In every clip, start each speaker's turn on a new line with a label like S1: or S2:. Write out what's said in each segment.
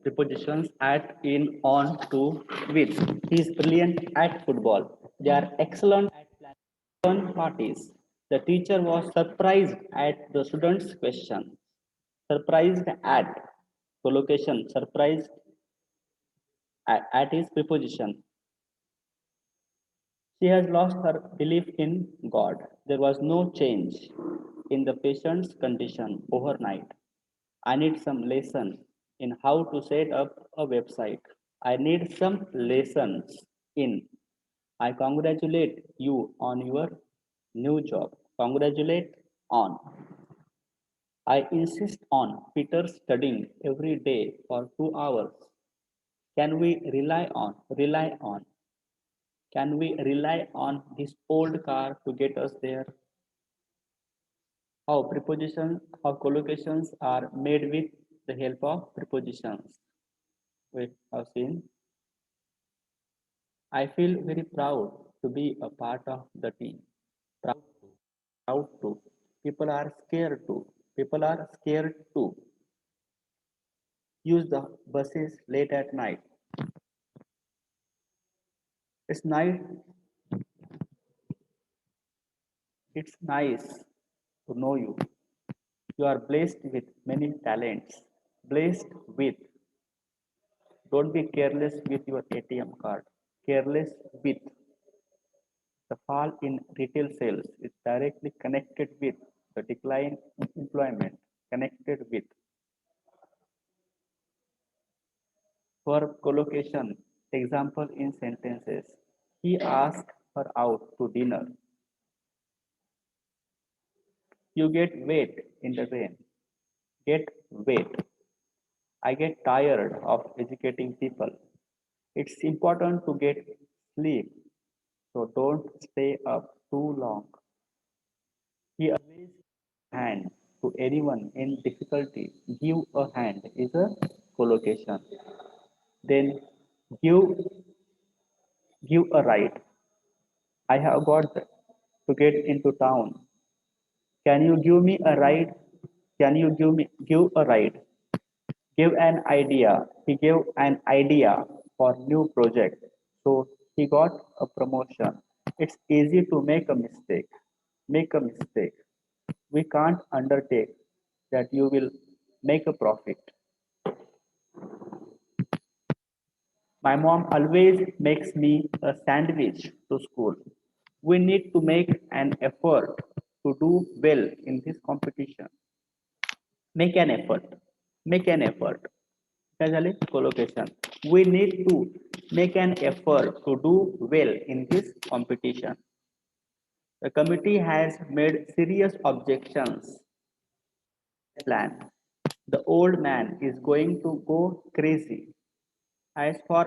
S1: Prepositions at, in, on, to, with. He is brilliant at football. They are excellent at planning parties. The teacher was surprised at the students' question. Surprised at collocation. Surprised at his preposition. She has lost her belief in God. There was no change in the patient's condition overnight. I need some lesson in how to set up a website. I need some lessons in. I congratulate you on your new job. Congratulate on. I insist on Peter studying every day for 2 hours. Can we rely on? Rely on. Can we rely on this old car to get us there? How collocations are made with the help of prepositions. We have seen. I feel very proud to be a part of the team. Proud to. Proud to. People are scared to. People are scared to use the buses late at night. It's nice. It's nice to know you. You are blessed with many talents. Blessed with. Don't be careless with your ATM card. Careless with. The fall in retail sales is directly connected with the decline in employment. Connected with. For collocation, example in sentences. He asked her out to dinner. You get wet in the rain. Get wet. I get tired of educating people. It's important to get sleep, so don't stay up too long. He always hand to anyone in difficulty. Give a hand is a collocation. Then give give a ride. I have got to get into town. Can you give me a ride? Can you give a ride? Give an idea. He gave an idea for new project. So he got a promotion. It's easy to make a mistake. Make a mistake. We can't undertake that you will make a profit. My mom always makes me a sandwich to school. We need to make an effort to do well in this competition. Make an effort. Make an effort. काय झाले collocation. We need to make an effort to do well in this competition. The committee has made serious objections. Plan. The old man is going to go crazy. As for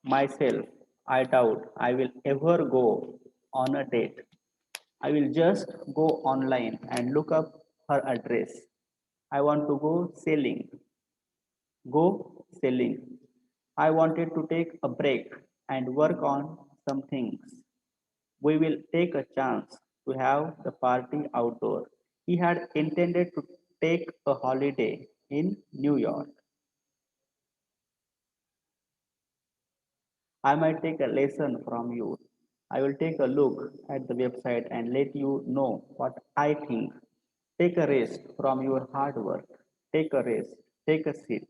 S1: myself, I doubt I will ever go on a date. I will just go online and look up her address. I want to go sailing. Go sailing. I wanted to take a break and work on some things. We will take a chance to have the party outdoor. He had intended to take a holiday in New York. I might take a lesson from you. I will take a look at the website and let you know what I think. Take a rest from your hard work. Take a rest. Take a seat.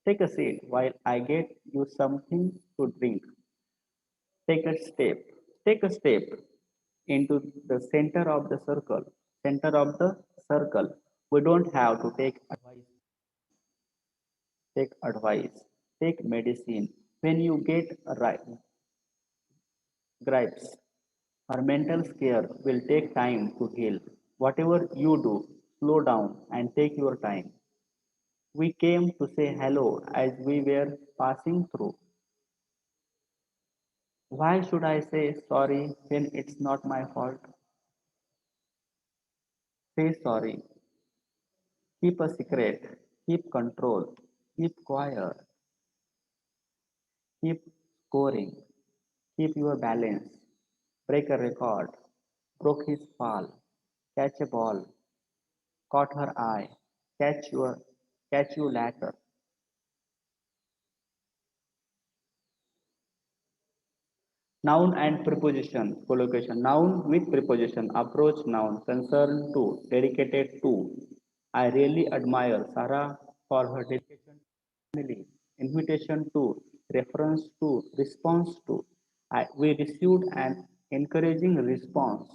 S1: Take a seat while I get you something to drink. Take a step. Take a step into the center of the circle. Center of the circle. We don't have to take advice. Take advice. Take medicine. When you get right, gripes, our mental scare will take time to heal. Whatever you do, slow down and take your time. We came to say hello as we were passing through. Why should I say sorry when it's not my fault? Say sorry. Keep a secret. Keep control. Keep quiet. Keep scoring. Keep your balance. Break a record. Broke his fall. Catch a ball. Caught her eye. Catch you later. Noun and preposition collocation. Noun with preposition. Approach noun. Concern to. Dedicated to. I really admire Sarah for her dedication to family. Invitation to. Reference to. Response to. We received an encouraging response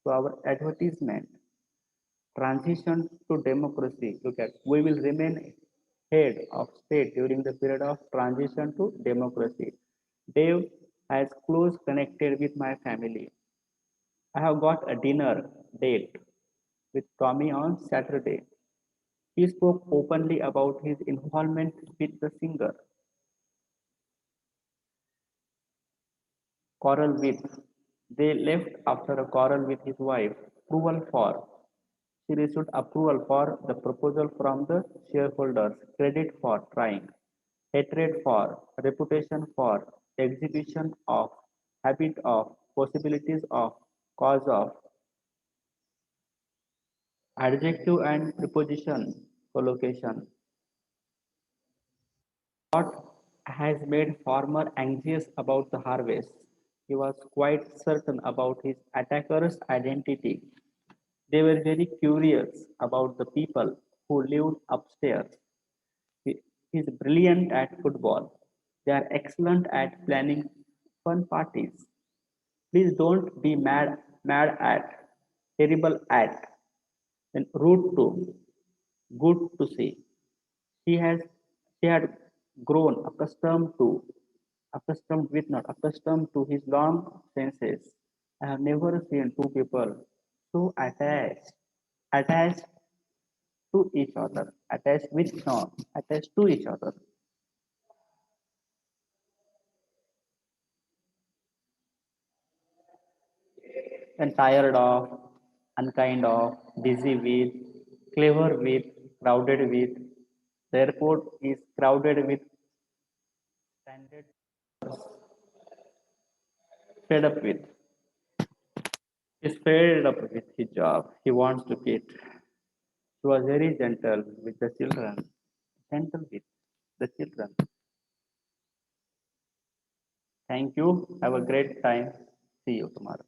S1: to our advertisement. Transition to democracy. Look at, we will remain head of state during the period of transition to democracy. Dave has close connected with my family. I have got a dinner date with Tommy on Saturday. He spoke openly about his involvement with the singer. Quarrel with. They left after a quarrel with his wife. Approval for. She received approval for the proposal from the shareholders. Credit for trying. Hatred for. Reputation for. Exhibition of. Habit of. Possibilities of. Cause of. Adjective and preposition collocation. What has made farmer anxious about the harvest? He was quite certain about his attacker's identity. They were very curious about the people who lived upstairs. He is brilliant at football. They are excellent at planning fun parties. Please don't be mad at, terrible at, then rude to, good to see. He has he had grown accustomed with not accustomed to his long senses. I have never seen two people so attached to each other, attached with no, attached to each other. And tired of, unkind of, busy with, clever with, crowded with. The airport is crowded with standard, fed up with. He's fed up with his job. He wants to quit. He was very gentle with the children. Gentle with the children. Thank you. Have a great time. See you tomorrow.